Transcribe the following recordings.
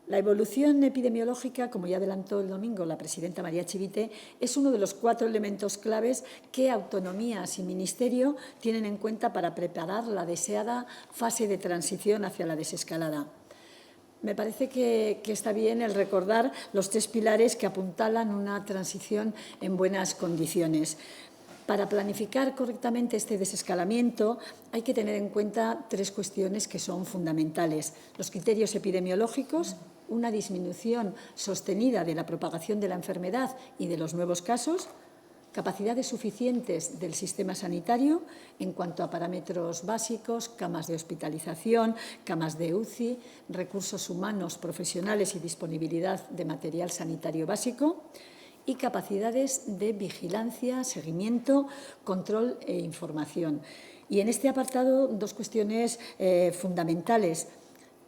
La evolución epidemiológica, como ya adelantó el domingo la presidenta María Chivite, es uno de los 4 elementos claves que autonomías y Ministerio tienen en cuenta para preparar la deseada fase de transición hacia la desescalada. Me parece que está bien el recordar los 3 pilares que apuntalan una transición en buenas condiciones. Para planificar correctamente este desescalamiento hay que tener en cuenta 3 cuestiones que son fundamentales. Los criterios epidemiológicos, una disminución sostenida de la propagación de la enfermedad y de los nuevos casos, capacidades suficientes del sistema sanitario en cuanto a parámetros básicos, camas de hospitalización, camas de UCI, recursos humanos, profesionales y disponibilidad de material sanitario básico, y capacidades de vigilancia, seguimiento, control e información. Y en este apartado 2 cuestiones fundamentales.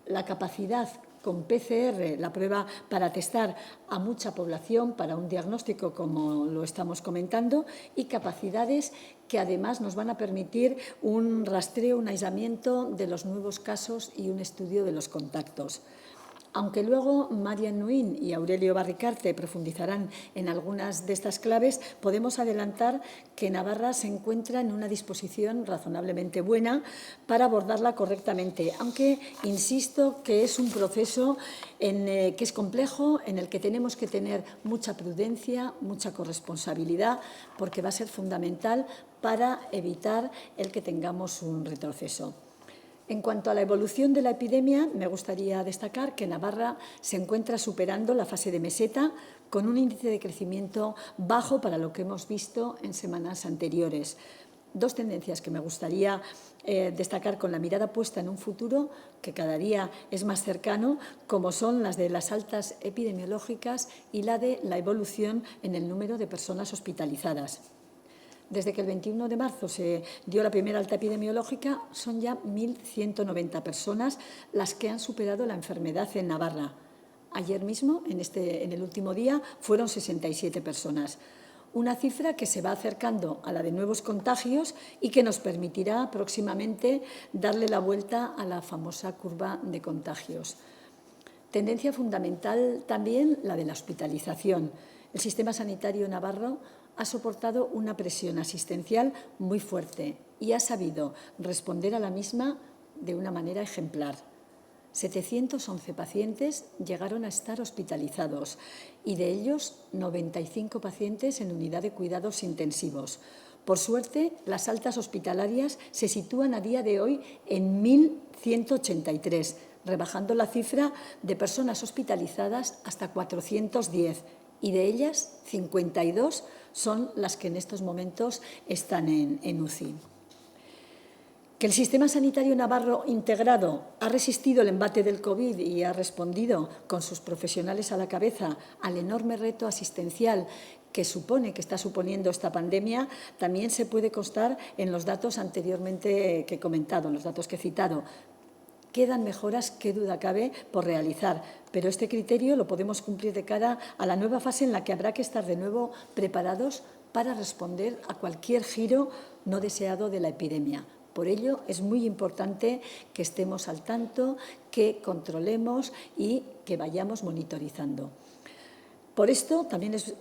La capacidad con PCR, la prueba para testar a mucha población para un diagnóstico, como lo estamos comentando, y capacidades que además nos van a permitir un rastreo, un aislamiento de los nuevos casos y un estudio de los contactos. Aunque luego Marian Nuin y Aurelio Barricarte profundizarán en algunas de estas claves, podemos adelantar que Navarra se encuentra en una disposición razonablemente buena para abordarla correctamente, aunque insisto que es un proceso que es complejo, en el que tenemos que tener mucha prudencia, mucha corresponsabilidad, porque va a ser fundamental para evitar el que tengamos un retroceso. En cuanto a la evolución de la epidemia, me gustaría destacar que Navarra se encuentra superando la fase de meseta con un índice de crecimiento bajo para lo que hemos visto en semanas anteriores. 2 tendencias que me gustaría destacar con la mirada puesta en un futuro que cada día es más cercano, como son las de las altas epidemiológicas y la de la evolución en el número de personas hospitalizadas. Desde que el 21 de marzo se dio la primera alta epidemiológica, son ya 1.190 personas las que han superado la enfermedad en Navarra. Ayer mismo, en el último día, fueron 67 personas. Una cifra que se va acercando a la de nuevos contagios y que nos permitirá próximamente darle la vuelta a la famosa curva de contagios. Tendencia fundamental también la de la hospitalización. El sistema sanitario navarro ha soportado una presión asistencial muy fuerte y ha sabido responder a la misma de una manera ejemplar. 711 pacientes llegaron a estar hospitalizados y de ellos 95 pacientes en unidad de cuidados intensivos. Por suerte, las altas hospitalarias se sitúan a día de hoy en 1.183, rebajando la cifra de personas hospitalizadas hasta 410, y de ellas 52 son las que en estos momentos están en UCI. Que el sistema sanitario navarro integrado ha resistido el embate del COVID y ha respondido con sus profesionales a la cabeza al enorme reto asistencial que está suponiendo esta pandemia, también se puede constar en los datos anteriormente que he comentado, en los datos que he citado. Quedan mejoras, qué duda cabe, por realizar, pero este criterio lo podemos cumplir de cara a la nueva fase en la que habrá que estar de nuevo preparados para responder a cualquier giro no deseado de la epidemia. Por ello, es muy importante que estemos al tanto, que controlemos y que vayamos monitorizando. Por esto, también es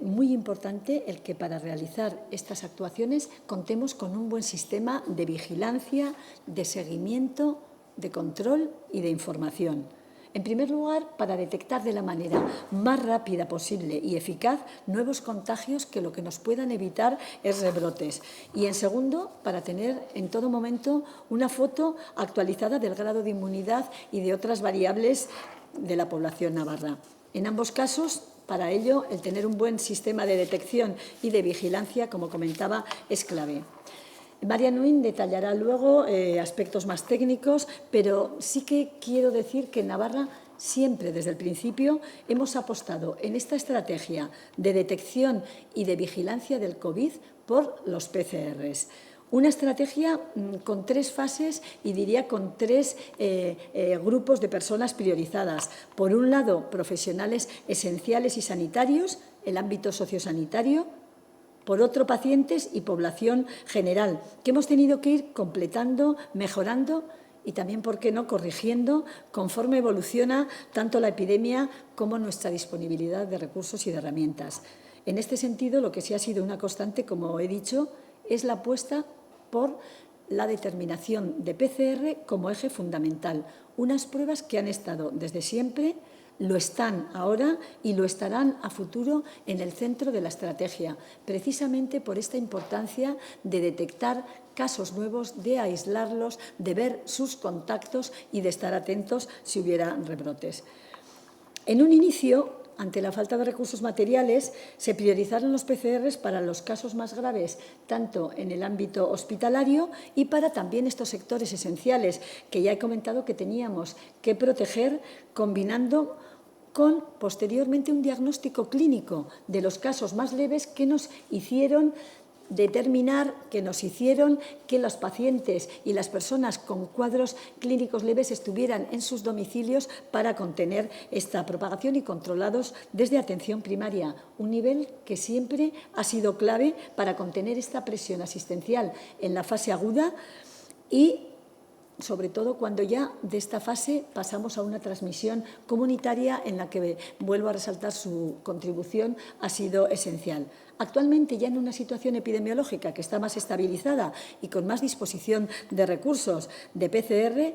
muy importante el que para realizar estas actuaciones contemos con un buen sistema de vigilancia, de seguimiento, de control y de información. En primer lugar, para detectar de la manera más rápida posible y eficaz nuevos contagios que lo que nos puedan evitar es rebrotes. Y en segundo, para tener en todo momento una foto actualizada del grado de inmunidad y de otras variables de la población navarra. En ambos casos, para ello, el tener un buen sistema de detección y de vigilancia, como comentaba, es clave. Marian Nuin detallará luego aspectos más técnicos, pero sí que quiero decir que en Navarra siempre, desde el principio, hemos apostado en esta estrategia de detección y de vigilancia del COVID por los PCRs. Una estrategia con 3 fases y diría con 3 grupos de personas priorizadas. Por un lado, profesionales esenciales y sanitarios, el ámbito sociosanitario. Por otro, pacientes y población general, que hemos tenido que ir completando, mejorando y también, ¿por qué no?, corrigiendo conforme evoluciona tanto la epidemia como nuestra disponibilidad de recursos y de herramientas. En este sentido, lo que sí ha sido una constante, como he dicho, es la apuesta por la determinación de PCR como eje fundamental. Unas pruebas que han estado desde siempre, lo están ahora y lo estarán a futuro en el centro de la estrategia, precisamente por esta importancia de detectar casos nuevos, de aislarlos, de ver sus contactos y de estar atentos si hubiera rebrotes. En un inicio, ante la falta de recursos materiales, se priorizaron los PCRs para los casos más graves, tanto en el ámbito hospitalario y para también estos sectores esenciales que ya he comentado que teníamos que proteger, combinando con, posteriormente, un diagnóstico clínico de los casos más leves que nos hicieron determinar, que nos hicieron que los pacientes y las personas con cuadros clínicos leves estuvieran en sus domicilios para contener esta propagación y controlados desde atención primaria, un nivel que siempre ha sido clave para contener esta presión asistencial en la fase aguda y sobre todo cuando ya de esta fase pasamos a una transmisión comunitaria en la que, vuelvo a resaltar, su contribución ha sido esencial. Actualmente, ya en una situación epidemiológica que está más estabilizada y con más disposición de recursos de PCR,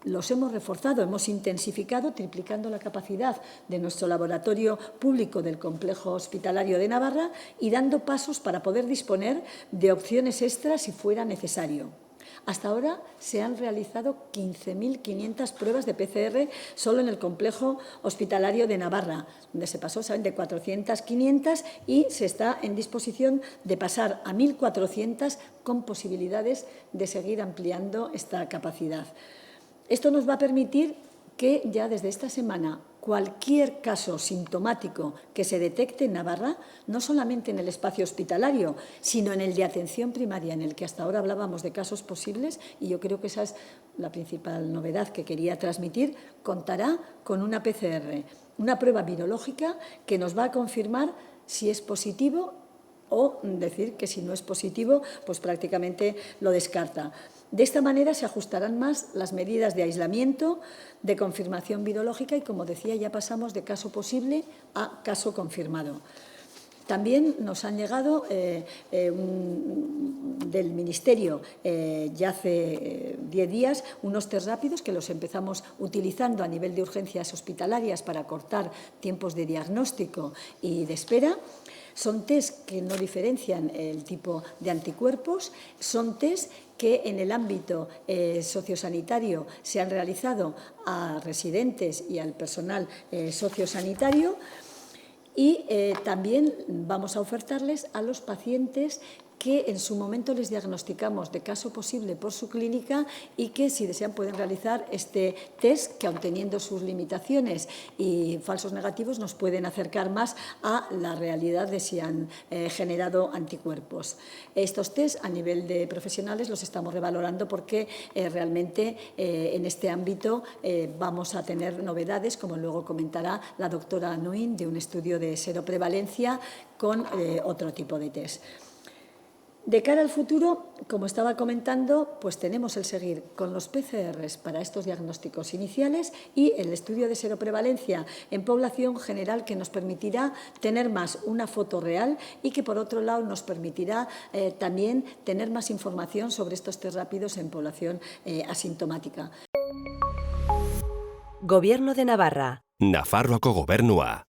los hemos reforzado, hemos intensificado, triplicando la capacidad de nuestro laboratorio público del Complejo Hospitalario de Navarra y dando pasos para poder disponer de opciones extras si fuera necesario. Hasta ahora se han realizado 15.500 pruebas de PCR solo en el Complejo Hospitalario de Navarra, donde se pasó, saben, de 400 a 500 y se está en disposición de pasar a 1.400 con posibilidades de seguir ampliando esta capacidad. Esto nos va a permitir que ya desde esta semana cualquier caso sintomático que se detecte en Navarra, no solamente en el espacio hospitalario, sino en el de atención primaria, en el que hasta ahora hablábamos de casos posibles, y yo creo que esa es la principal novedad que quería transmitir, contará con una PCR, una prueba virológica que nos va a confirmar si es positivo o decir que si no es positivo, pues prácticamente lo descarta. De esta manera se ajustarán más las medidas de aislamiento, de confirmación virológica y, como decía, ya pasamos de caso posible a caso confirmado. También nos han llegado del Ministerio ya hace 10 días unos test rápidos que los empezamos utilizando a nivel de urgencias hospitalarias para cortar tiempos de diagnóstico y de espera. Son test que no diferencian el tipo de anticuerpos, son test que en el ámbito sociosanitario se han realizado a residentes y al personal sociosanitario y también vamos a ofertarles a los pacientes que en su momento les diagnosticamos de caso posible por su clínica y que, si desean, pueden realizar este test que, aun teniendo sus limitaciones y falsos negativos, nos pueden acercar más a la realidad de si han generado anticuerpos. Estos test, a nivel de profesionales, los estamos revalorando porque realmente en este ámbito vamos a tener novedades, como luego comentará la doctora Nuin, de un estudio de seroprevalencia con otro tipo de test. De cara al futuro, como estaba comentando, pues tenemos el seguir con los PCRs para estos diagnósticos iniciales y el estudio de seroprevalencia en población general, que nos permitirá tener más una foto real y que, por otro lado, nos permitirá también tener más información sobre estos test rápidos en población asintomática. Gobierno de Navarra. Nafarroako Gobernua.